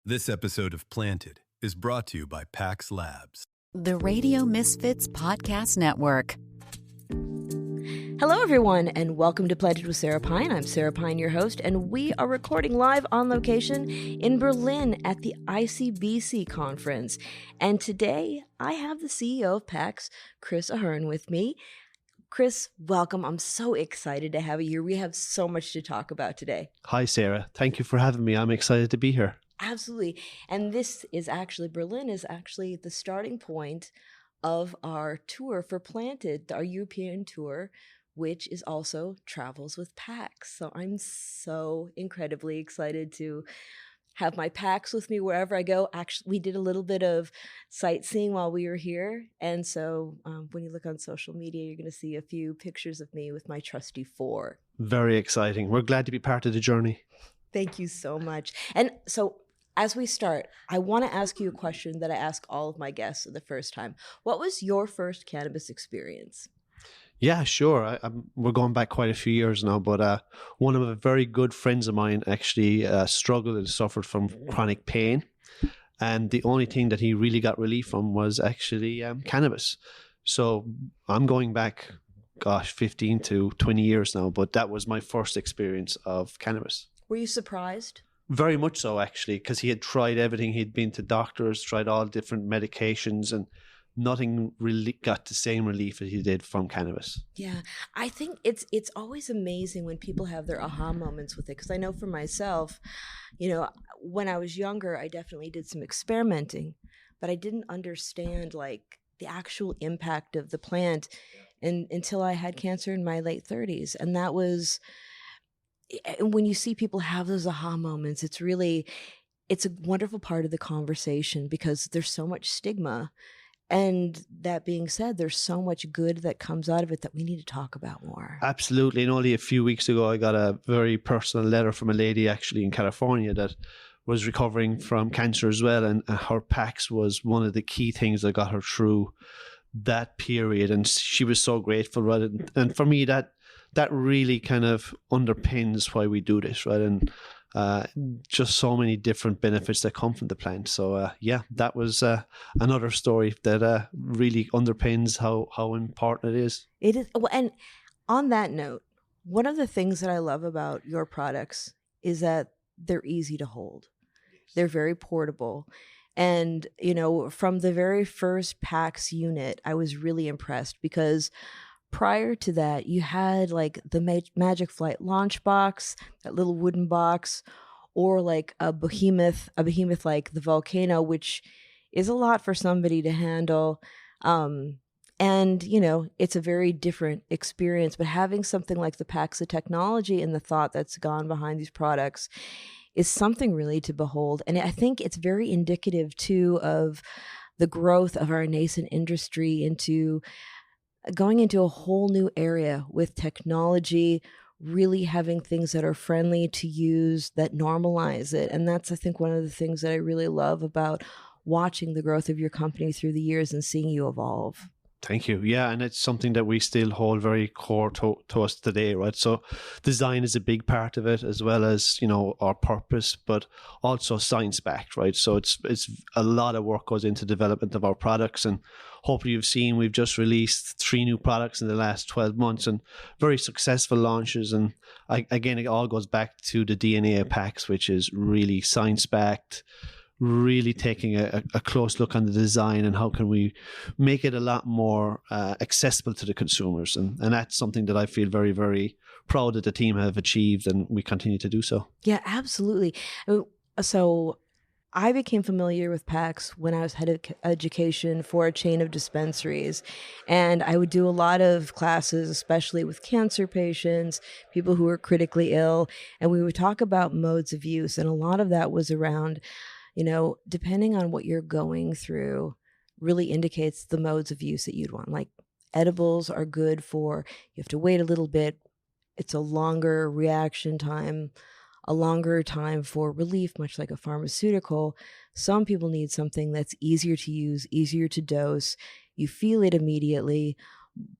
This episode of Planted is brought to you by Pax Labs. The Radio Misfits Podcast Network. Hello, everyone, and welcome to Planted with Sara Pine. I'm Sara Pine, your host, and we are recording live on location in Berlin at the ICBC conference. And today, I have the CEO of Pax, Chris Ahern, with me. Chris, welcome. I'm so excited to have you here. We have so much to talk about today. Hi, Sara. Thank you for having me. I'm excited to be here. Absolutely. And Berlin is actually the starting point of our tour for Planted, our European tour, which is also Travels with Pax. So I'm so incredibly excited to have my Pax with me wherever I go. Actually, we did a little bit of sightseeing while we were here. And so when you look on social media, you're going to see a few pictures of me with my trusty 4. Very exciting. We're glad to be part of the journey. Thank you so much. And so as we start, I want to ask you a question that I ask all of my guests for the first time. What was your first cannabis experience? Yeah, sure. We're going back quite a few years now, but one of my very good friends of mine actually struggled and suffered from chronic pain. And the only thing that he really got relief from was actually cannabis. So I'm going back, 15 to 20 years now, but that was my first experience of cannabis. Were you surprised? Very much so, actually, because he had tried everything. He'd been to doctors, tried all different medications, and nothing really got the same relief as he did from cannabis. Yeah, I think it's always amazing when people have their aha moments with it. Because I know for myself, when I was younger, I definitely did some experimenting, but I didn't understand like the actual impact of the plant until I had cancer in my late 30s. And that was... when you see people have those aha moments, it's a wonderful part of the conversation because there's so much stigma. And that being said, there's so much good that comes out of it that we need to talk about more. Absolutely. And only a few weeks ago, I got a very personal letter from a lady actually in California that was recovering from cancer as well. And her Pax was one of the key things that got her through that period. And she was so grateful, right? And for me, that really kind of underpins why we do this, right? And just so many different benefits that come from the plant. So that was another story that really underpins how important it is. It is. Well, and on that note, one of the things that I love about your products is that they're easy to hold. They're very portable. And, from the very first Pax unit, I was really impressed because prior to that, you had like the Magic Flight launch box, that little wooden box, or like a behemoth like the Volcano, which is a lot for somebody to handle. And, it's a very different experience. But having something like the Paxa technology and the thought that's gone behind these products is something really to behold. And I think it's very indicative, too, of the growth of our nascent industry into going into a whole new area with technology, really having things that are friendly to use, that normalize it. And that's, I think, one of the things that I really love about watching the growth of your company through the years and seeing you evolve. Thank you. Yeah, and it's something that we still hold very core to us today, right? So design is a big part of it, as well as, our purpose, but also science-backed, right? So it's a lot of work goes into development of our products, and hopefully you've seen we've just released 3 new products in the last 12 months and very successful launches. And again, it all goes back to the DNA of Pax, which is really science-backed, really taking a close look on the design and how can we make it a lot more accessible to the consumers. And that's something that I feel very, very proud that the team have achieved, and we continue to do so. Yeah, absolutely. So I became familiar with Pax when I was head of education for a chain of dispensaries. And I would do a lot of classes, especially with cancer patients, people who were critically ill. And we would talk about modes of use. And a lot of that was around, depending on what you're going through, really indicates the modes of use that you'd want. Like edibles are good for, you have to wait a little bit. It's a longer reaction time, a longer time for relief, much like a pharmaceutical. Some people need something that's easier to use, easier to dose. You feel it immediately,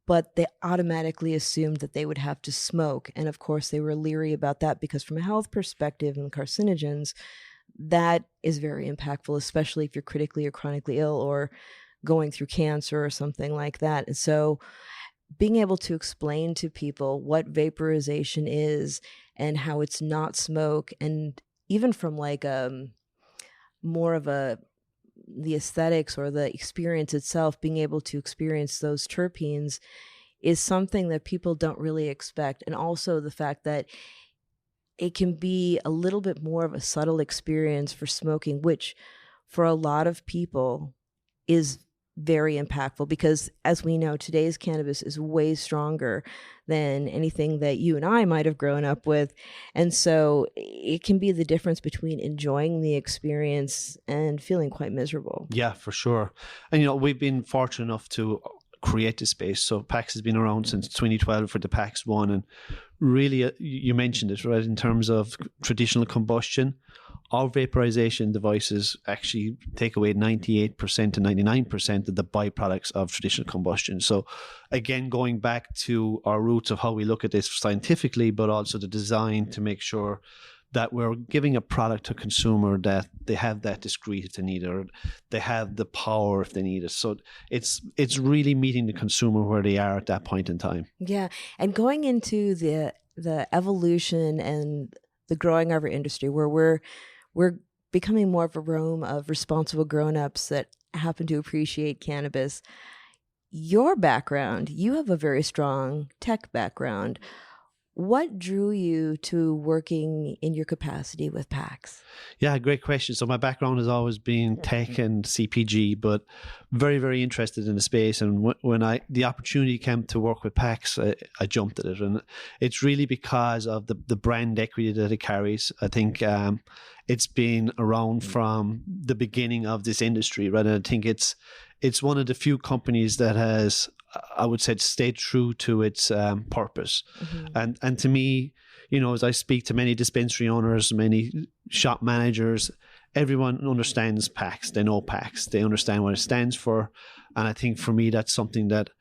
but they automatically assumed that they would have to smoke. And of course, they were leery about that because from a health perspective and carcinogens, that is very impactful, especially if you're critically or chronically ill or going through cancer or something like that. And so being able to explain to people what vaporization is and how it's not smoke, and even from like more of the aesthetics or the experience itself, being able to experience those terpenes is something that people don't really expect. And also the fact that it can be a little bit more of a subtle experience for smoking, which for a lot of people is very impactful, because as we know, today's cannabis is way stronger than anything that you and I might have grown up with. And so it can be the difference between enjoying the experience and feeling quite miserable. Yeah, for sure. And, we've been fortunate enough to create this space. So PAX has been around since 2012 for the PAX 1. And really, you mentioned it, right? In terms of traditional combustion, our vaporization devices actually take away 98% to 99% of the byproducts of traditional combustion. So again, going back to our roots of how we look at this scientifically, but also the design to make sure that we're giving a product to consumer that they have that discreet if they need it, or they have the power if they need it. So it's really meeting the consumer where they are at that point in time. Yeah. And going into the evolution and the growing of our industry, where we're becoming more of a room of responsible grown-ups that happen to appreciate cannabis. Your background, you have a very strong tech background. What drew you to working in your capacity with PAX? Yeah, great question. So my background has always been tech and CPG, but very, very interested in the space. And when the opportunity came to work with PAX, I jumped at it. And it's really because of the brand equity that it carries. I think it's been around from the beginning of this industry, right? And I think it's one of the few companies that has, I would say, stayed true to its purpose. Mm-hmm. And to me, as I speak to many dispensary owners, many shop managers, everyone understands PAX. They know PAX. They understand what it stands for. And I think for me, that's something that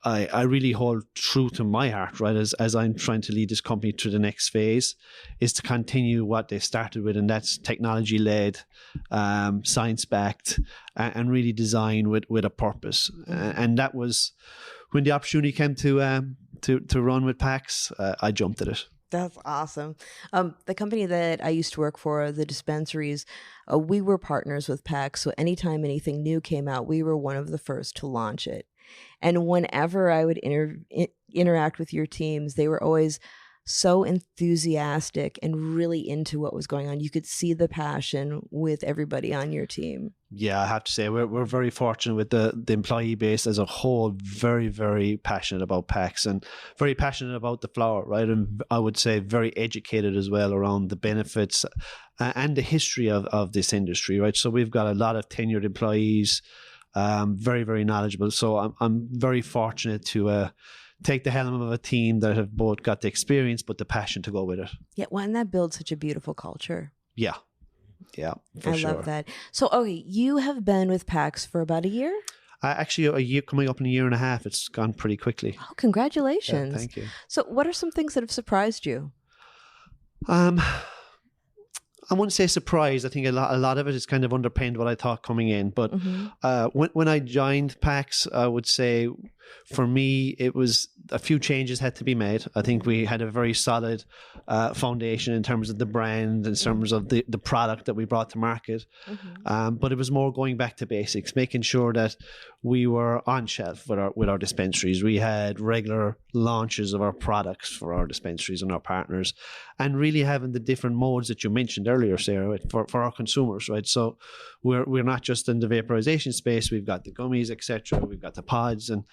I really hold true to my heart, right? As I'm trying to lead this company to the next phase, is to continue what they started with, and that's technology-led, science-backed, and really designed with a purpose. And that was when the opportunity came to run with PAX. I jumped at it. That's awesome. The company that I used to work for, the dispensaries, we were partners with PAX. So anytime anything new came out, we were one of the first to launch it. And whenever I would interact with your teams, they were always so enthusiastic and really into what was going on. You could see the passion with everybody on your team. Yeah, I have to say we're very fortunate with the employee base as a whole. Very, very passionate about PAX and very passionate about the flower, right? And I would say very educated as well around the benefits and the history of this industry, right? So we've got a lot of tenured employees, very, very knowledgeable. So I'm very fortunate to take the helm of a team that have both got the experience but the passion to go with it. Yeah, well, and that builds such a beautiful culture. Yeah, for sure. I love that. So, okay, you have been with PAX for about a year? Actually, a year, coming up in a year and a half. It's gone pretty quickly. Oh, congratulations. Yeah, thank you. So what are some things that have surprised you? I wouldn't say surprised. I think a lot of it is kind of underpinned what I thought coming in. But when I joined PAX, I would say for me, it was a few changes had to be made. I think we had a very solid foundation in terms of the brand, in terms of the product that we brought to market. But it was more going back to basics, making sure that we were on shelf with our dispensaries. We had regular launches of our products for our dispensaries and our partners, and really having the different modes that you mentioned earlier, Sarah, for our consumers, right? So we're not just in the vaporization space. We've got the gummies, etc. We've got the pods, and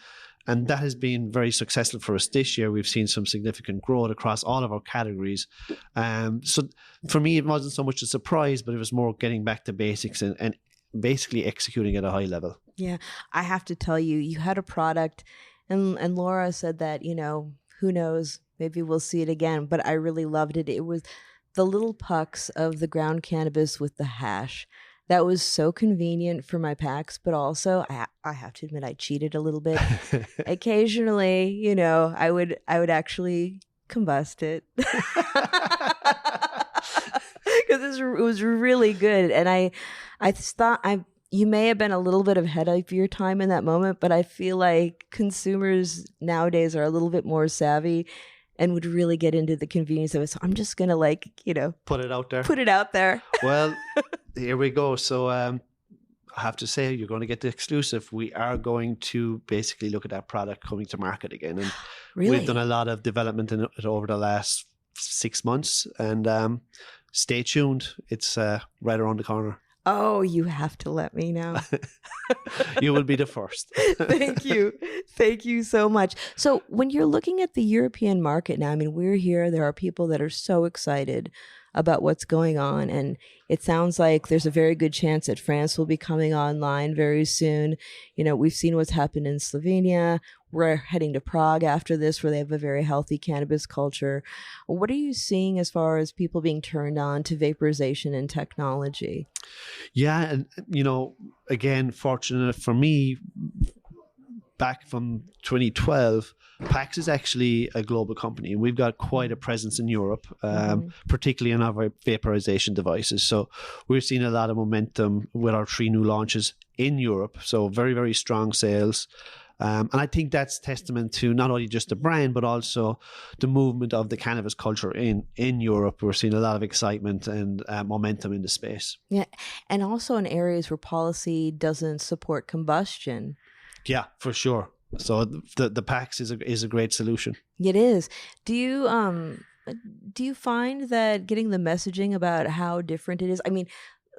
that has been very successful for us this year. We've seen some significant growth across all of our categories. So for me, it wasn't so much a surprise, but it was more getting back to basics and basically executing at a high level. Yeah, I have to tell you, you had a product, and Laura said that, who knows, maybe we'll see it again, but I really loved it. It was the little pucks of the ground cannabis with the hash. That was so convenient for my packs, but also I have to admit I cheated a little bit. Occasionally, I would actually combust it. because it was really good. And I thought you may have been a little bit ahead of your time in that moment, but I feel like consumers nowadays are a little bit more savvy and would really get into the convenience of it. So I'm just going to put it out there. Put it out there. Well, here we go. So I have to say, you're going to get the exclusive. We are going to basically look at that product coming to market again. And Really? we've done a lot of development in it over the last 6 months. And stay tuned. It's right around the corner. Oh, you have to let me know. You will be the first. Thank you. Thank you so much. So when you're looking at the European market now, I mean, we're here. There are people that are so excited about what's going on. And it sounds like there's a very good chance that France will be coming online very soon. You know, we've seen what's happened in Slovenia. We're heading to Prague after this, where they have a very healthy cannabis culture. What are you seeing as far as people being turned on to vaporization and technology? Yeah. And, again, fortunate for me, back from 2012, PAX is actually a global company, and we've got quite a presence in Europe, particularly in our vaporization devices. So we're seeing a lot of momentum with our 3 new launches in Europe. So very, very strong sales. And I think that's testament to not only just the brand, but also the movement of the cannabis culture in Europe. We're seeing a lot of excitement and momentum in the space. Yeah. And also in areas where policy doesn't support combustion. Yeah, for sure. So the PAX is a great solution. It is. Do you find that getting the messaging about how different it is? I mean,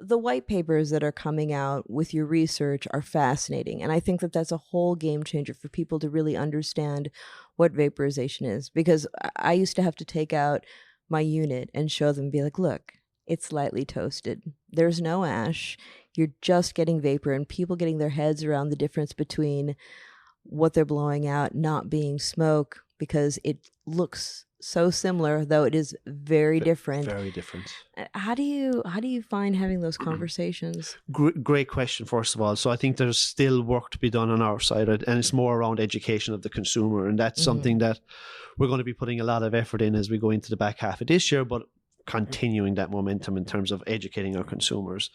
the white papers that are coming out with your research are fascinating. And I think that that's a whole game changer for people to really understand what vaporization is. Because I used to have to take out my unit and show them, be like, look, it's lightly toasted. There's no ash. You're just getting vapor, and people getting their heads around the difference between what they're blowing out not being smoke, because it looks so similar, though it is very different. Very different. How do you find having those conversations? Great question, first of all. So I think there's still work to be done on our side, and it's more around education of the consumer, and that's something that we're going to be putting a lot of effort in as we go into the back half of this year, but continuing that momentum in terms of educating our consumers.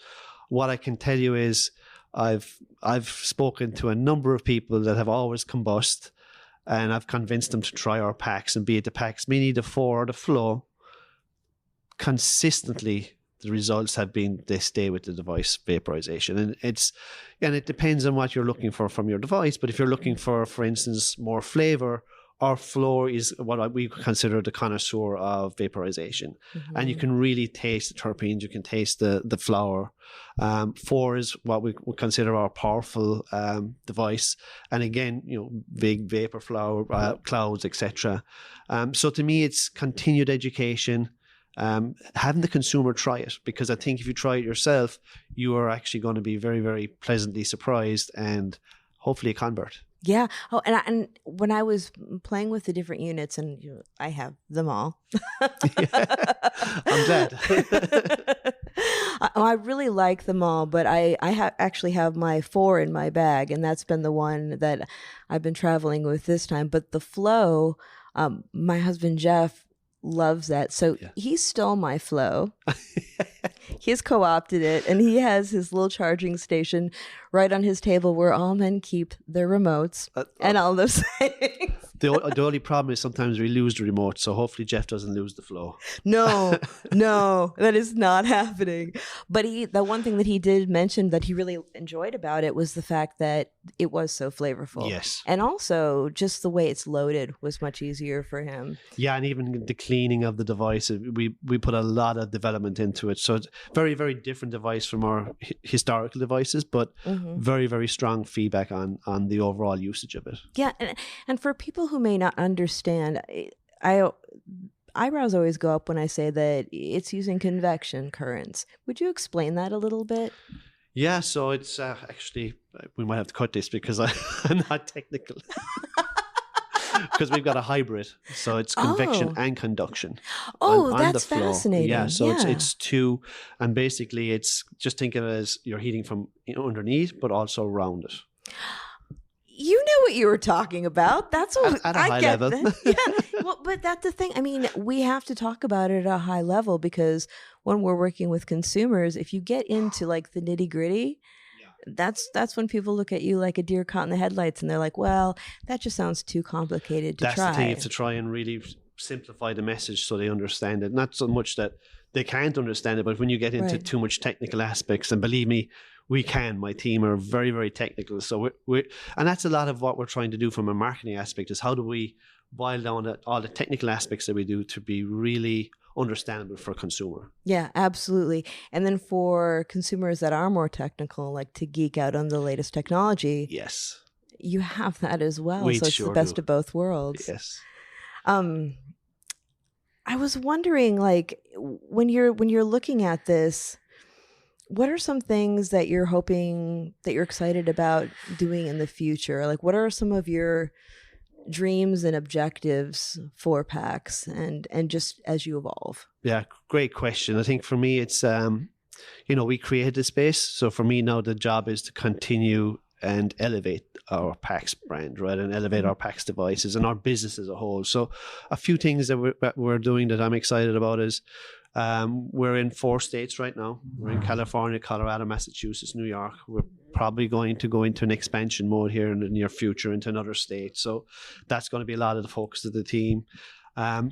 What I can tell you is I've spoken to a number of people that have always combust, and I've convinced them to try our packs, and be it the packs mini, the 4, or the flow. Consistently, the results have been they stay with the device vaporization, and it depends on what you're looking for from your device. But if you're looking for instance, more flavor, our flow is what we consider the connoisseur of vaporization, and you can really taste the terpenes. You can taste the flower. 4 is what we consider our powerful device, and again, big vapor flower clouds, etc. So to me, it's continued education, having the consumer try it, because I think if you try it yourself, you are actually going to be very, very pleasantly surprised and hopefully a convert. Yeah. Oh, and when I was playing with the different units, and I have them all. I'm glad. I really like them all, but I actually have my 4 in my bag, and that's been the one that I've been traveling with this time. But the flow, my husband Jeff loves that, so he stole my flow. He's co-opted it, and he has his little charging station right on his table where all men keep their remotes and all those things. The only problem is sometimes we lose the remote, so hopefully Jeff doesn't lose the flow. No, that is not happening. But the one thing that he did mention that he really enjoyed about it was the fact that it was so flavorful. Yes. And also just the way it's loaded was much easier for him. Yeah, and even the cleaning of the device, we put a lot of development into it. So it's very, very different device from our historical devices, but very, very strong feedback on the overall usage of it. Yeah, and for people who may not understand, eyebrows always go up when I say that it's using convection currents. Would you explain that a little bit? Yeah, so it's actually, we might have to cut this because I'm not technical. Because we've got a hybrid, so it's convection and conduction. Oh, on that's the flow. fascinating. Yeah, so it's 2, and basically it's just think of it as you're heating from underneath, but also around it. You know what you were talking about. That's what at a high level. Well, but that's the thing. I mean, we have to talk about it at a high level because when we're working with consumers, if you get into like the nitty gritty, that's when people look at you like a deer caught in the headlights and they're like, well, that just sounds too complicated to try. That's the thing. You have to try and really simplify the message so they understand it. Not so much that they can't understand it, but when you get into too much technical aspects, and believe me, we can. My team are very, very technical. So and that's a lot of what we're trying to do from a marketing aspect is how do we boil down all the technical aspects that we do to be really understandable for a consumer. Yeah, absolutely. And then for consumers that are more technical, like to geek out on the latest technology. Yes. You have that as well. We so it's sure the best do. of both worlds. Yes. I was wondering, like, when you're looking at this, what are some things that you're hoping that you're excited about doing in the future? Like, what are some of your dreams and objectives for PAX and just as you evolve? Yeah, great question. I think for me, it's, we created the space. So for me now, the job is to continue and elevate our PAX brand, right? And elevate our PAX devices and our business as a whole. So a few things that we're doing that I'm excited about is we're in 4 states right now. We're in California, Colorado, Massachusetts, New York. We're probably going to go into an expansion mode here in the near future into another state. So that's going to be a lot of the focus of the team.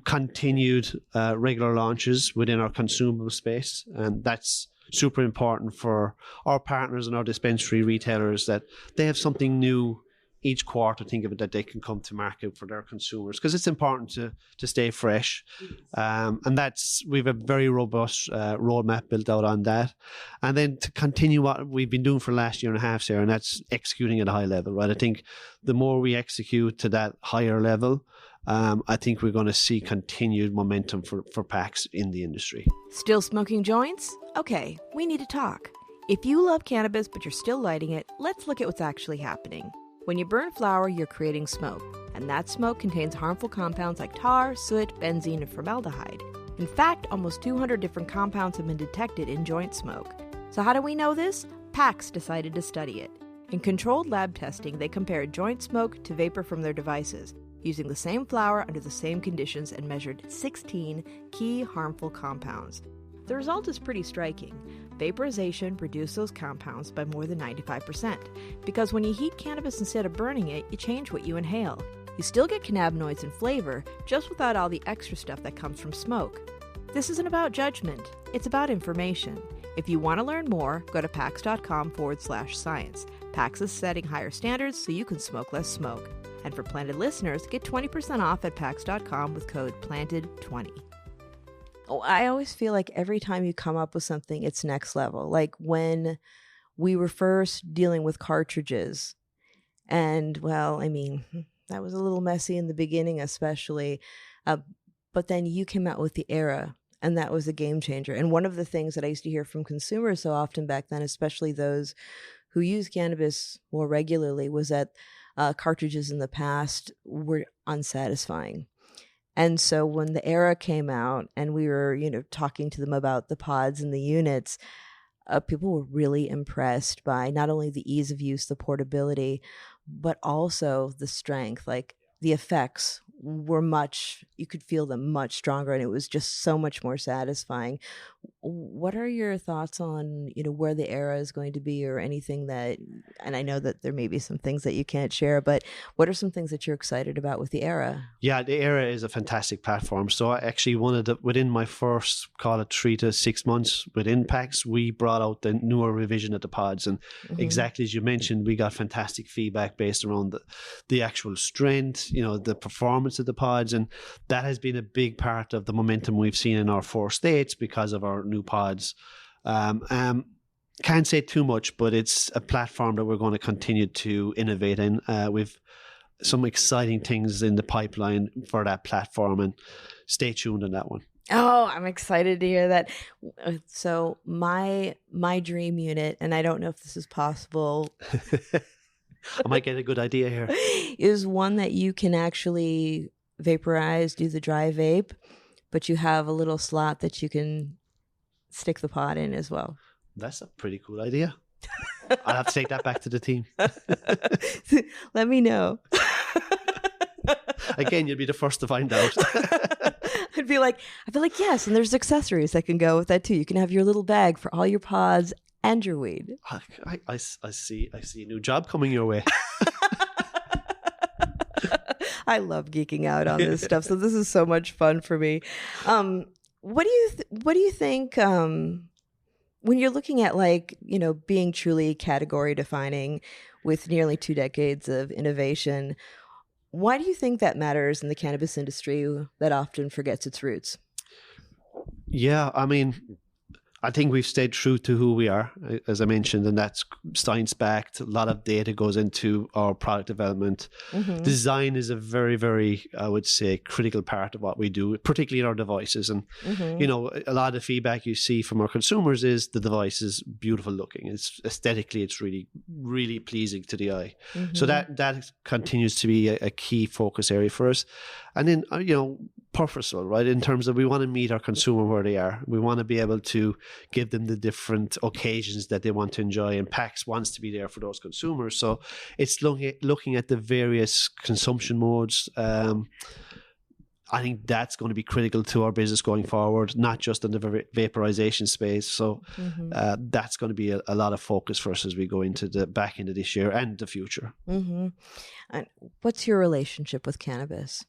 Continued regular launches within our consumable space. And that's super important for our partners and our dispensary retailers that they have something new each quarter, think of it, that they can come to market for their consumers, because it's important to stay fresh. And we have a very robust roadmap built out on that. And then to continue what we've been doing for the last year and a half, Sarah, and that's executing at a high level, right? I think the more we execute to that higher level, I think we're going to see continued momentum for PAX in the industry. Still smoking joints? Okay, we need to talk. If you love cannabis but you're still lighting it, let's look at what's actually happening. When you burn flower, you're creating smoke, and that smoke contains harmful compounds like tar, soot, benzene, and formaldehyde. In fact, almost 200 different compounds have been detected in joint smoke. So how do we know this? PAX decided to study it. In controlled lab testing, they compared joint smoke to vapor from their devices, using the same flower under the same conditions, and measured 16 key harmful compounds. The result is pretty striking. Vaporization reduced those compounds by more than 95%, because when you heat cannabis instead of burning it, you change what you inhale. You still get cannabinoids and flavor, just without all the extra stuff that comes from smoke. This isn't about judgment, it's about information. If you want to learn more, go to pax.com/science. PAX is setting higher standards so you can smoke less smoke. And for Planted listeners, get 20% off at pax.com with code PLANTED20. Oh, I always feel like every time you come up with something, it's next level. Like when we were first dealing with cartridges, and well, I mean, that was a little messy in the beginning, especially. But then you came out with the Era, and that was a game changer. And one of the things that I used to hear from consumers so often back then, especially those who use cannabis more regularly, was that cartridges in the past were unsatisfying. And so when the Era came out and we were, talking to them about the pods and the units, people were really impressed by not only the ease of use, the portability, but also the strength. Like the effects were you could feel them much stronger, and it was just so much more satisfying. What are your thoughts on, where the Era is going to be, or anything that, and I know that there may be some things that you can't share, but what are some things that you're excited about with the Era? Yeah, the Era is a fantastic platform. So I actually within my first, call it 3 to 6 months within PAX, we brought out the newer revision of the pods. And exactly as you mentioned, we got fantastic feedback based around the actual strength, the performance of the pods. And that has been a big part of the momentum we've seen in our 4 states because of our new pods. Can't say too much, but it's a platform that we're going to continue to innovate in. We've some exciting things in the pipeline for that platform, and stay tuned on that one. Oh, I'm excited to hear that. So my dream unit, and I don't know if this is possible. I might get a good idea here. Is one that you can actually vaporize, do the dry vape, but you have a little slot that you can stick the pod in as well. That's a pretty cool idea. I'll have to take that back to the team. Let me know. Again, you'll be the first to find out. I'd be like, yes, and there's accessories that can go with that too. You can have your little bag for all your pods and your weed. I see a new job coming your way. I love geeking out on this stuff, so this is so much fun for me. What do you think when you're looking at, like, you know, being truly category defining with nearly 2 decades of innovation? Why do you think that matters in the cannabis industry that often forgets its roots? Yeah, I mean, I think we've stayed true to who we are, as I mentioned, and that's science-backed. A lot of data goes into our product development. Mm-hmm. Design is a very, very, I would say, critical part of what we do, particularly in our devices. And, mm-hmm. you know, a lot of the feedback you see from our consumers is the device is beautiful looking. It's aesthetically, it's really, really pleasing to the eye. Mm-hmm. So that continues to be a key focus area for us. And then, you know, purposeful, right? In terms of, we want to meet our consumer where they are. We want to be able to give them the different occasions that they want to enjoy, and PAX wants to be there for those consumers. So it's looking at the various consumption modes. I think that's going to be critical to our business going forward, not just in the vaporization space. So mm-hmm. That's going to be a lot of focus for us as we go into the back end of this year and the future. Mm-hmm. And what's your relationship with cannabis?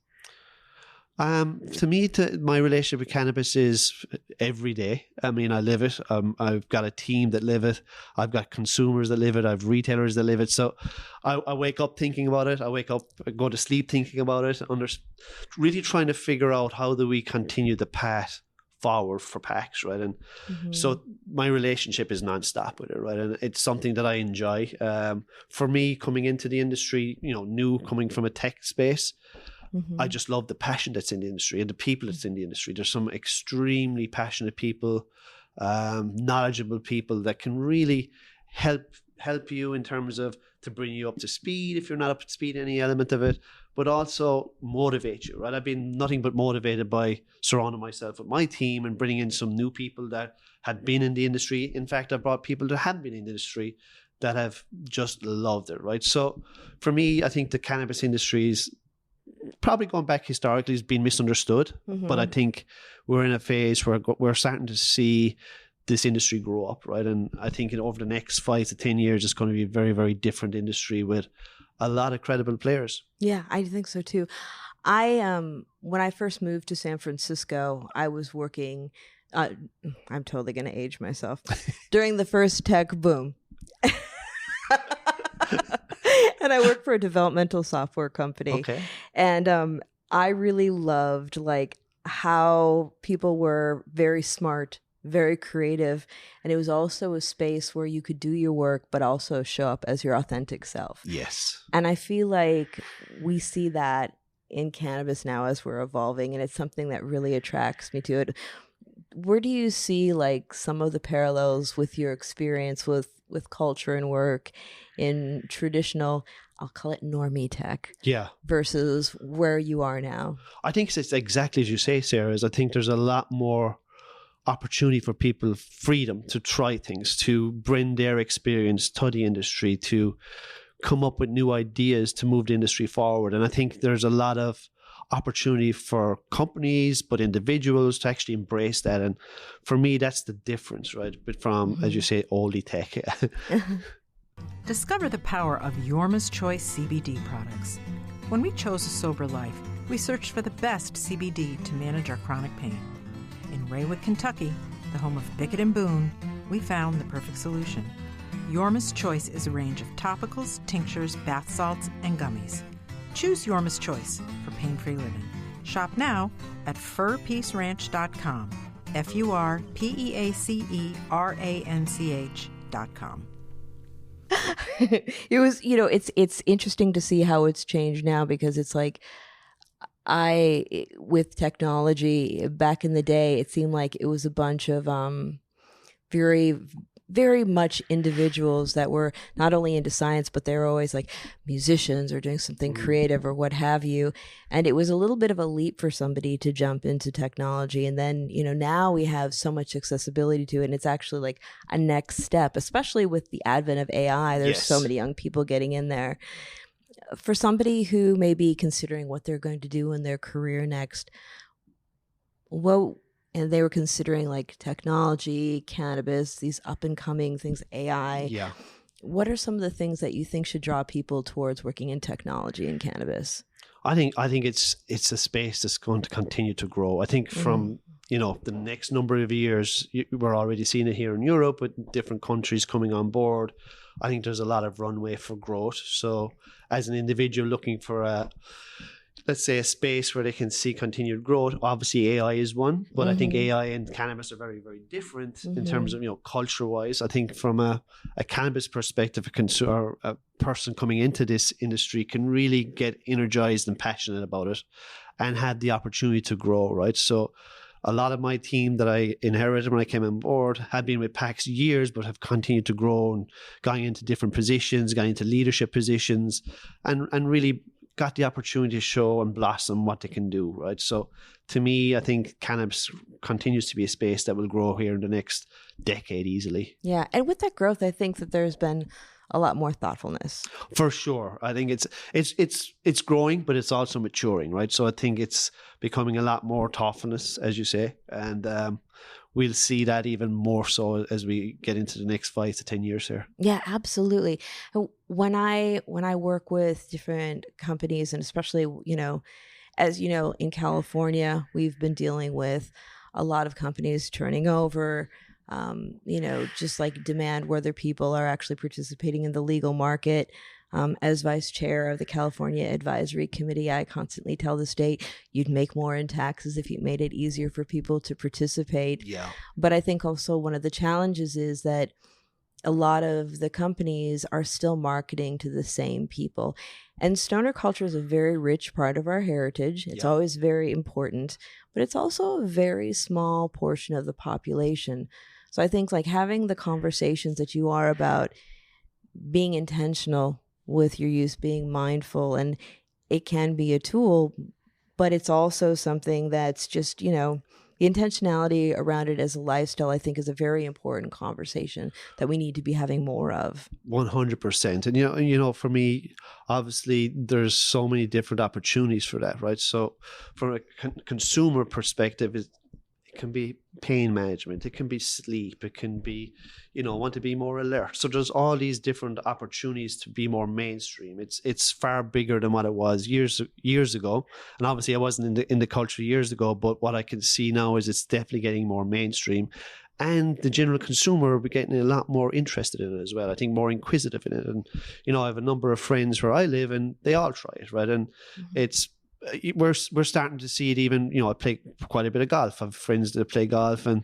To me, my relationship with cannabis is every day. I mean, I live it. I've got a team that live it. I've got consumers that live it. I've retailers that live it. So I wake up thinking about it. I go to sleep thinking about it. Really trying to figure out, how do we continue the path forward for PAX, right? And mm-hmm. so my relationship is nonstop with it, right? And it's something that I enjoy. For me, coming into the industry, you know, coming from a tech space, mm-hmm. I just love the passion that's in the industry and the people that's in the industry. There's some extremely passionate people, knowledgeable people that can really help you in terms of to bring you up to speed if you're not up to speed in any element of it, but also motivate you, right? I've been nothing but motivated by surrounding myself with my team and bringing in some new people that had been in the industry. In fact, I brought people that hadn't been in the industry that have just loved it, right? So for me, I think the cannabis industry is probably, going back historically, has been misunderstood, mm-hmm. but I think we're in a phase where we're starting to see this industry grow up, right? And I think over the next 5 to 10 years, it's going to be a very, very different industry with a lot of credible players. Yeah, I think so too. When I first moved to San Francisco, I was working, I'm totally going to age myself, during the first tech boom. And I worked for a developmental software company. Okay. And I really loved, like, how people were very smart, very creative. And it was also a space where you could do your work, but also show up as your authentic self. Yes. And I feel like we see that in cannabis now as we're evolving. And it's something that really attracts me to it. Where do you see, like, some of the parallels with your experience with culture and work in traditional, I'll call it normie tech, versus where you are now? I think it's exactly as you say, Sarah. I think there's a lot more opportunity for people, freedom to try things, to bring their experience to the industry, to come up with new ideas to move the industry forward. And I think there's a lot of opportunity for companies, but individuals to actually embrace that. And for me, that's the difference, right? But from, mm-hmm. as you say, oldie tech. Discover the power of Yorma's Choice CBD products. When we chose a sober life, we searched for the best CBD to manage our chronic pain. In Raywood, Kentucky, the home of Bickett and Boone, we found the perfect solution. Yorma's Choice is a range of topicals, tinctures, bath salts, and gummies. Choose Yorma's Choice for pain-free living. Shop now at furpeaceranch.com. FURPEACERANCH.com. It was, you know, it's interesting to see how it's changed now, because it's like, with technology back in the day, it seemed like it was a bunch of very, very much individuals that were not only into science, but they were always like musicians or doing something creative or what have you. And it was a little bit of a leap for somebody to jump into technology. And then, you know, now we have so much accessibility to it. And it's actually like a next step, especially with the advent of AI. There's so many young people getting in there. for somebody who may be considering what they're going to do in their career next, and they were considering like technology, cannabis, these up and coming things, AI. Yeah. What are some of the things that you think should draw people towards working in technology and cannabis? I think it's a space that's going to continue to grow. I think from the next number of years, we're already seeing it here in Europe with different countries coming on board. I think there's a lot of runway for growth. So as an individual looking for let's say a space where they can see continued growth, obviously AI is one, but I think AI and cannabis are very, very different in terms of, culture wise. I think from a cannabis perspective, a person coming into this industry can really get energized and passionate about it and have the opportunity to grow, right? So a lot of my team that I inherited when I came on board had been with PAX years, but have continued to grow and gone into different positions, gone into leadership positions, and really got the opportunity to show and blossom what they can do, right? So to me, I think cannabis continues to be a space that will grow here in the next decade easily. Yeah, and with that growth, I think that there's been a lot more thoughtfulness. For sure. I think it's growing, but it's also maturing, right? So I think it's becoming a lot more thoughtfulness, as you say, and we'll see that even more so as we get into the next 5 to 10 years here. Yeah, absolutely. When I work with different companies, and especially, as you know, in California, we've been dealing with a lot of companies turning over, just like demand whether people are actually participating in the legal market. As vice chair of the California Advisory Committee, I constantly tell the state you'd make more in taxes if you made it easier for people to participate. Yeah. But I think also one of the challenges is that a lot of the companies are still marketing to the same people. And stoner culture is a very rich part of our heritage. It's always very important, but it's also a very small portion of the population. So I think like having the conversations that you are about being intentional with your use, being mindful, and it can be a tool, but it's also something that's just, the intentionality around it as a lifestyle, I think, is a very important conversation that we need to be having more of. 100%. And, for me, obviously, there's so many different opportunities for that, right? So from a consumer perspective, it can be pain management, it can be sleep, it can be, want to be more alert. So there's all these different opportunities to be more mainstream. It's far bigger than what it was years ago. And obviously I wasn't in the culture years ago, but what I can see now is it's definitely getting more mainstream. And the general consumer will be getting a lot more interested in it as well. I think more inquisitive in it. And, I have a number of friends where I live and they all try it, right? And we're starting to see it even, I play quite a bit of golf. I have friends that play golf, and,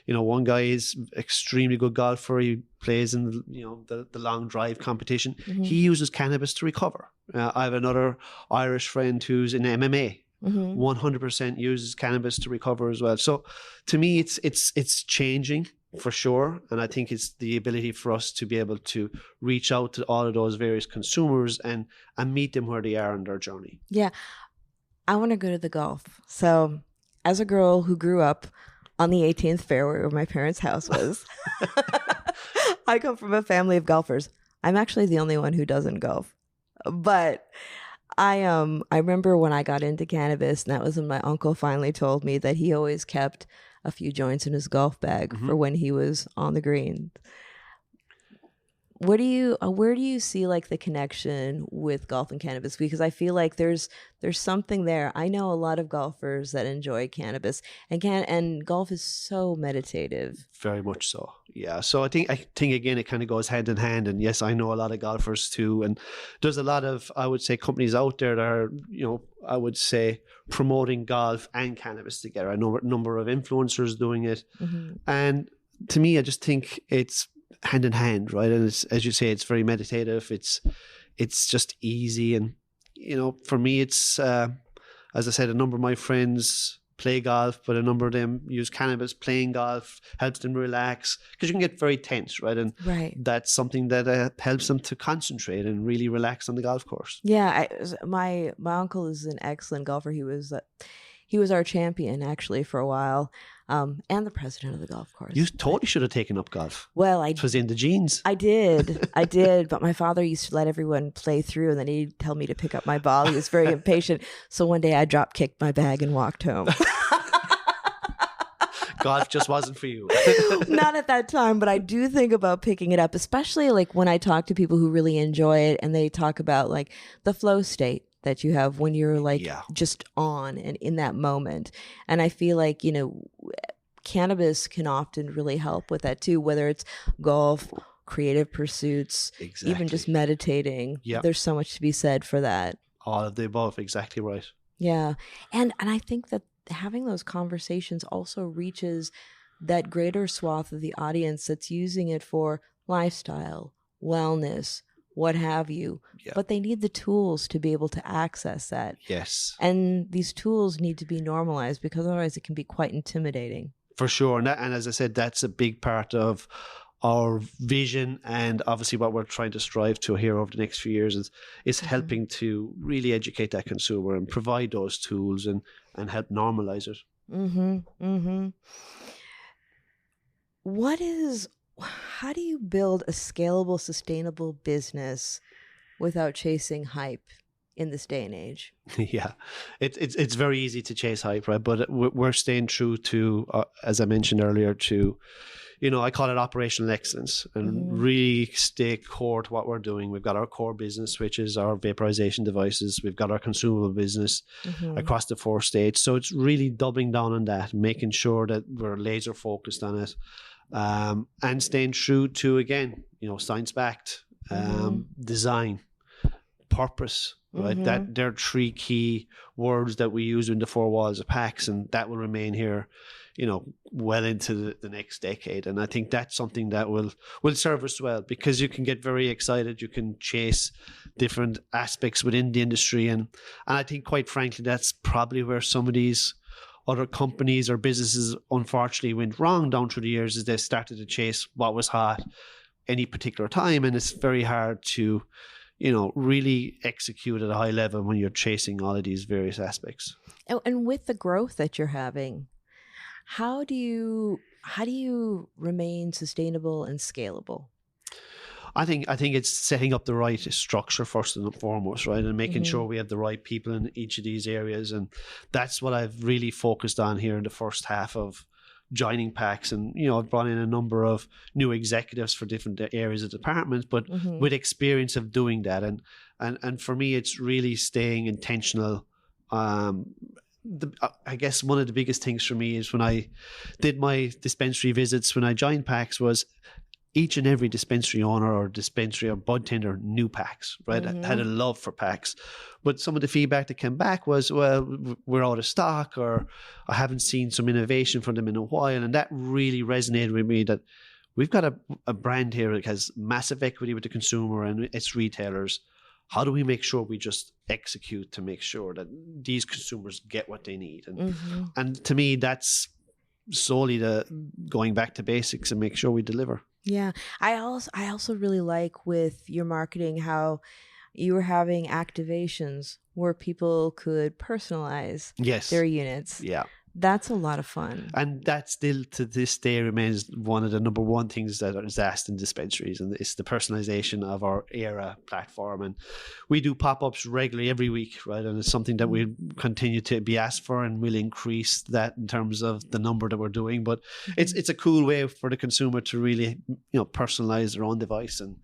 one guy is extremely good golfer. He plays in, the long drive competition. He uses cannabis to recover. I have another Irish friend who's in MMA. 100% uses cannabis to recover as well. So to me, it's changing for sure. And I think it's the ability for us to be able to reach out to all of those various consumers and meet them where they are in their journey. Yeah. I want to go to the golf. So as a girl who grew up on the 18th fairway where my parents' house was, I come from a family of golfers. I'm actually the only one who doesn't golf. But I remember when I got into cannabis, and that was when my uncle finally told me that he always kept a few joints in his golf bag for when he was on the green. Where do you see like the connection with golf and cannabis? Because I feel like there's something there. I know a lot of golfers that enjoy cannabis, and golf is so meditative. Very much so. Yeah. So I think again, it kind of goes hand in hand. And yes, I know a lot of golfers too. And there's a lot of, I would say, companies out there that are, I would say, promoting golf and cannabis together. I know a number of influencers doing it. And to me, I just think it's hand in hand, right? And it's, as you say, it's very meditative. It's just easy. And, for me, it's, as I said, a number of my friends play golf, but a number of them use cannabis. Playing golf helps them relax because you can get very tense, right? And that's something that helps them to concentrate and really relax on the golf course. Yeah. My uncle is an excellent golfer. He was our champion, actually, for a while, and the president of the golf course. You totally should have taken up golf. Well, It was in the genes. I did, but my father used to let everyone play through, and then he'd tell me to pick up my ball. He was very impatient, so one day I drop kicked my bag and walked home. Golf just wasn't for you. Not at that time, but I do think about picking it up, especially like when I talk to people who really enjoy it and they talk about like the flow state that you have when you're like just on and in that moment. And I feel like, you know, cannabis can often really help with that too, whether it's golf, creative pursuits, even just meditating. Yeah. There's so much to be said for that. All of the above, exactly right. Yeah. And I think that having those conversations also reaches that greater swath of the audience that's using it for lifestyle, wellness, what have you. Yeah. But they need the tools to be able to access that. Yes. And these tools need to be normalized because otherwise it can be quite intimidating. For sure. And as I said, that's a big part of our vision, and obviously what we're trying to strive to here over the next few years is helping to really educate that consumer and provide those tools and help normalize it. How do you build a scalable, sustainable business without chasing hype in this day and age? Yeah, it's very easy to chase hype, right? But we're staying true to, as I mentioned earlier, to, you know, I call it operational excellence, and really stay core to what we're doing. We've got our core business, which is our vaporization devices. We've got our consumable business across the 4 states. So it's really doubling down on that, making sure that we're laser focused on it, and staying true to, again, you know, science-backed, design, purpose, right? That there are 3 key words that we use in the 4 walls of PAX, and that will remain here, you know, well into the next decade. And I think that's something that will serve us well, because you can get very excited, you can chase different aspects within the industry, and I think, quite frankly, that's probably where some of these other companies or businesses unfortunately went wrong down through the years, is they started to chase what was hot any particular time, and it's very hard to, you know, really execute at a high level when you're chasing all of these various aspects. And with the growth that you're having, how do you remain sustainable and scalable? I think it's setting up the right structure first and foremost, right? And making sure we have the right people in each of these areas. And that's what I've really focused on here in the first half of joining PAX. And, you know, I've brought in a number of new executives for different areas of departments, but with experience of doing that. And for me, it's really staying intentional. I guess one of the biggest things for me is when I did my dispensary visits, when I joined PAX, was each and every dispensary owner or dispensary or bud tender knew PAX, right? Had a love for PAX. But some of the feedback that came back was, well, we're out of stock, or I haven't seen some innovation from them in a while. And that really resonated with me, that we've got a brand here that has massive equity with the consumer and its retailers. How do we make sure we just execute to make sure that these consumers get what they need? And to me, that's solely the going back to basics and make sure we deliver. Yeah. I also really like with your marketing how you were having activations where people could personalize their units. Yeah. That's a lot of fun. And that still to this day remains one of the number one things that is asked in dispensaries, and it's the personalization of our Era platform. And we do pop-ups regularly every week, right? And it's something that we continue to be asked for, and we'll increase that in terms of the number that we're doing. But it's a cool way for the consumer to really, you know, personalize their own device. And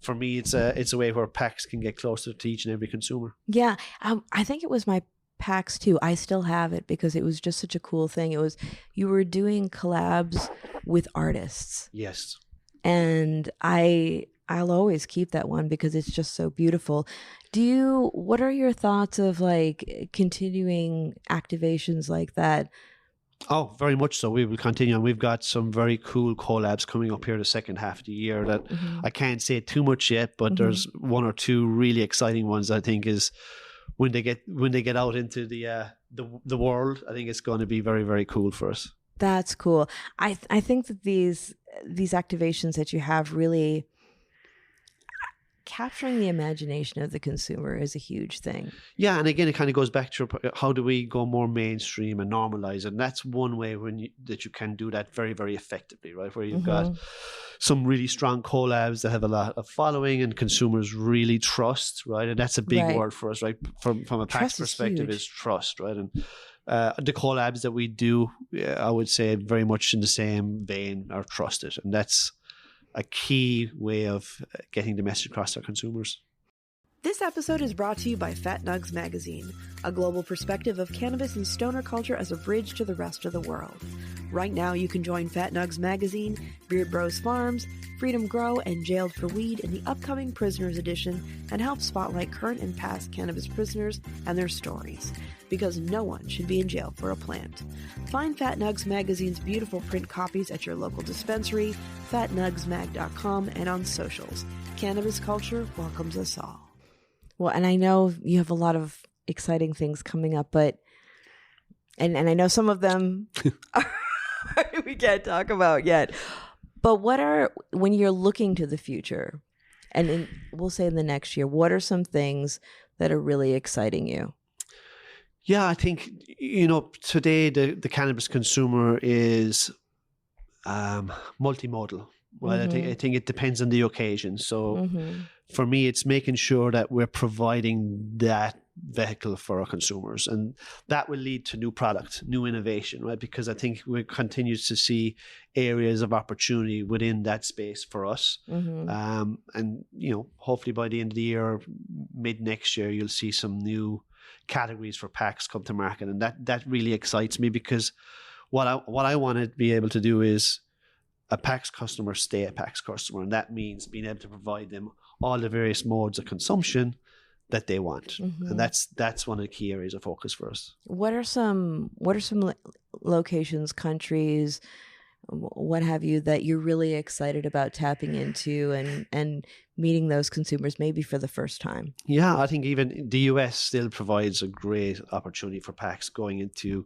for me, it's a way where PAX can get closer to each and every consumer. Yeah. I think it was my PAX too. I still have it because it was just such a cool thing. It was, you were doing collabs with artists. Yes. And I'll always keep that one because it's just so beautiful. What are your thoughts of like continuing activations like that? Oh, very much so. We will continue, and we've got some very cool collabs coming up here the second half of the year that I can't say too much yet, but there's 1 or 2 really exciting ones. I think is when they get out into the world, I think it's going to be very, very cool for us. That's cool. I think that these activations that you have really, capturing the imagination of the consumer is a huge thing. Yeah, and again, it kind of goes back to how do we go more mainstream and normalize it? And that's one way that you can do that very, very effectively, right? Where you've got some really strong collabs that have a lot of following and consumers really trust, right? And that's a big word for us, right? From a PAX perspective is trust, right? And the collabs that we do, I would say very much in the same vein, are trusted. And that's a key way of getting the message across to our consumers. This episode is brought to you by Fat Nugs Magazine, a global perspective of cannabis and stoner culture as a bridge to the rest of the world. Right now, you can join Fat Nugs Magazine, Beard Bros Farms, Freedom Grow, and Jailed for Weed in the upcoming Prisoners Edition and help spotlight current and past cannabis prisoners and their stories, because no one should be in jail for a plant. Find Fat Nugs Magazine's beautiful print copies at your local dispensary, fatnugsmag.com, and on socials. Cannabis culture welcomes us all. Well, and I know you have a lot of exciting things coming up, but and I know some of them we can't talk about yet. But when you're looking to the future, and we'll say in the next year, what are some things that are really exciting you? Yeah, I think, today the cannabis consumer is multimodal. Well, I think it depends on the occasion. So for me, it's making sure that we're providing that vehicle for our consumers, and that will lead to new product, new innovation, right? Because I think we continue to see areas of opportunity within that space for us. And hopefully by the end of the year, mid next year, you'll see some new categories for PAX come to market, and that really excites me, because what I want to be able to do is a PAX customer stay a PAX customer, and that means being able to provide them all the various modes of consumption that they want, and that's one of the key areas of focus for us. What are some locations, countries, what have you, that you're really excited about tapping into and meeting those consumers maybe for the first time? Yeah, I think even the US still provides a great opportunity for PAX going into,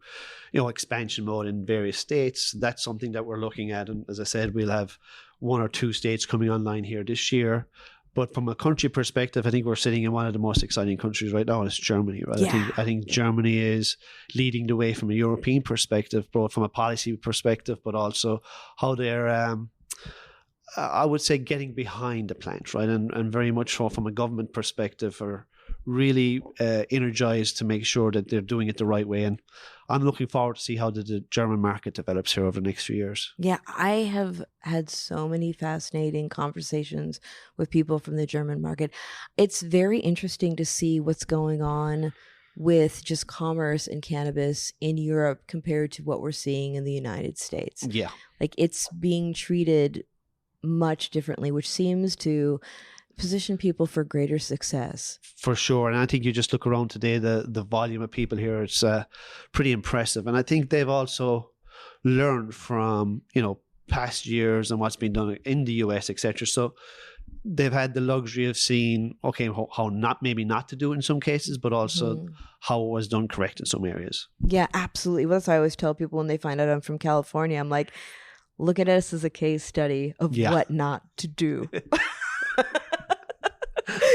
expansion mode in various states. That's something that we're looking at. And as I said, we'll have 1 or 2 states coming online here this year. But from a country perspective, I think we're sitting in one of the most exciting countries right now, and it's Germany, right? Yeah. I think Germany is leading the way from a European perspective, both from a policy perspective, but also how they're, I would say, getting behind the plant, right? And very much so from a government perspective, are really energized to make sure that they're doing it the right way. And I'm looking forward to see how the German market develops here over the next few years. Yeah, I have had so many fascinating conversations with people from the German market. It's very interesting to see what's going on with just commerce and cannabis in Europe compared to what we're seeing in the United States. Yeah. Like, it's being treated much differently, which seems to position people for greater success. For sure. And I think you just look around today, the volume of people here, it's pretty impressive. And I think they've also learned from, past years and what's been done in the US, etc. So they've had the luxury of seeing, okay, how not to do it in some cases, but also how it was done correct in some areas. Yeah, absolutely. Well, that's what I always tell people when they find out I'm from California. I'm like, look at us as a case study of what not to do.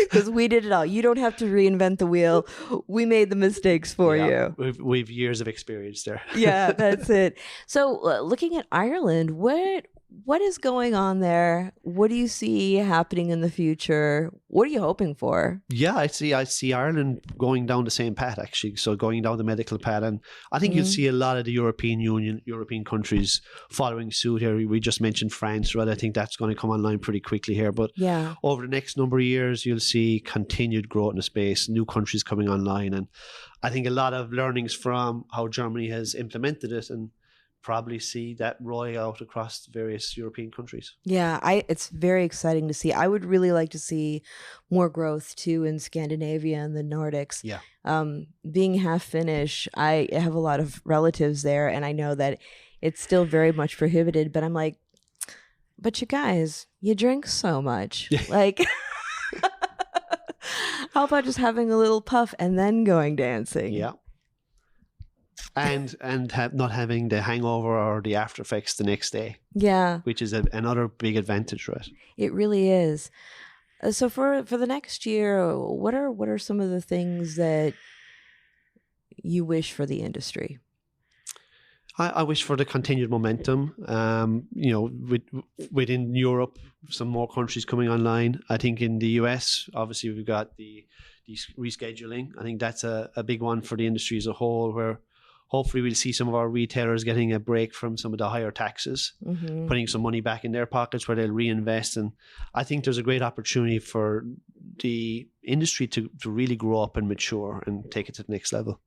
Because we did it all. You don't have to reinvent the wheel. We made the mistakes for you. We've years of experience there. Yeah, that's it. So looking at Ireland, what is going on there? What do you see happening in the future? What are you hoping for? Yeah, I see Ireland going down the same path, actually. So going down the medical path. And I think you'll see a lot of the European countries following suit here. We just mentioned France, right? I think that's going to come online pretty quickly here. But over the next number of years, you'll see continued growth in the space, new countries coming online. And I think a lot of learnings from how Germany has implemented it, and probably see that roll out across various European countries. Yeah, it's very exciting to see. I would really like to see more growth too in Scandinavia and the Nordics. Yeah. Being half Finnish, I have a lot of relatives there, and I know that it's still very much prohibited, but I'm like, but you guys, you drink so much. Like, how about just having a little puff and then going dancing? Yeah. And not having the hangover or the after effects the next day. Yeah. Which is another big advantage, right? It really is. So for the next year, what are some of the things that you wish for the industry? I wish for the continued momentum. Within Europe, some more countries coming online. I think in the US, obviously we've got the rescheduling. I think that's a big one for the industry as a whole, where hopefully we'll see some of our retailers getting a break from some of the higher taxes, putting some money back in their pockets where they'll reinvest. And I think there's a great opportunity for the industry to really grow up and mature and take it to the next level.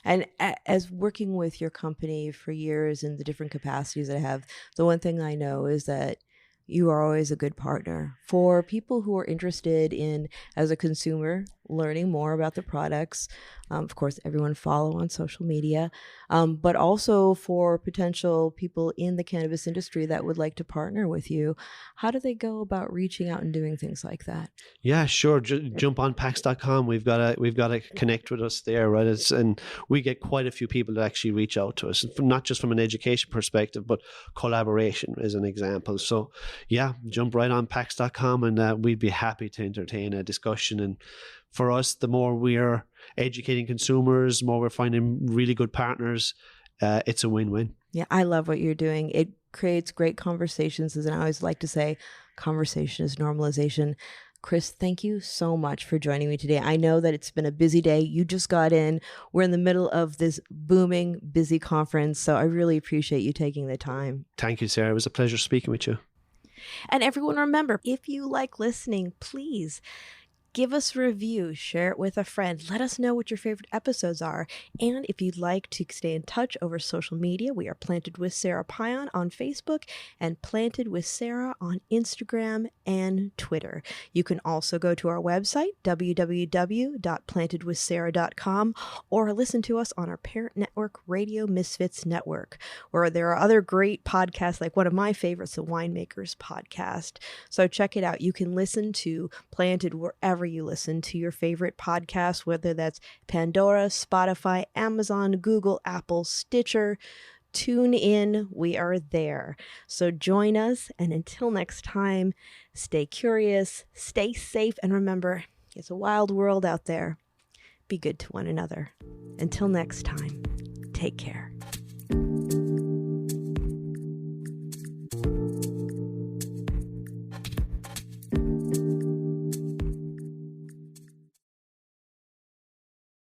And as working with your company for years in the different capacities that I have, the one thing I know is that you are always a good partner for people who are interested in, as a consumer, learning more about the products. Of course, everyone follow on social media, but also for potential people in the cannabis industry that would like to partner with you. How do they go about reaching out and doing things like that? Yeah, sure. Jump on PAX.com. We've got to connect with us there, right? And we get quite a few people that actually reach out to us, not just from an education perspective, but collaboration is an example. So yeah, jump right on PAX.com and we'd be happy to entertain a discussion. And for us, the more we're educating consumers, the more we're finding really good partners, it's a win-win. Yeah, I love what you're doing. It creates great conversations, and I always like to say, conversation is normalization. Chris, thank you so much for joining me today. I know that it's been a busy day. You just got in. We're in the middle of this booming, busy conference, so I really appreciate you taking the time. Thank you, Sarah. It was a pleasure speaking with you. And everyone, remember, if you like listening, please give us a review, share it with a friend. Let us know what your favorite episodes are. And if you'd like to stay in touch over social media, we are Planted with Sara Pion on Facebook and Planted with Sara on Instagram and Twitter. You can also go to our website, www.plantedwithsara.com, or listen to us on our parent network, Radio Misfits Network, where there are other great podcasts, like one of my favorites, the Winemakers Podcast. So check it out. You can listen to Planted wherever you listen to your favorite podcasts, whether that's Pandora, Spotify, Amazon, Google, Apple, Stitcher, Tune in. We are there. So join us. And until next time, stay curious, stay safe, and remember, it's a wild world out there. Be good to one another. Until next time, take care.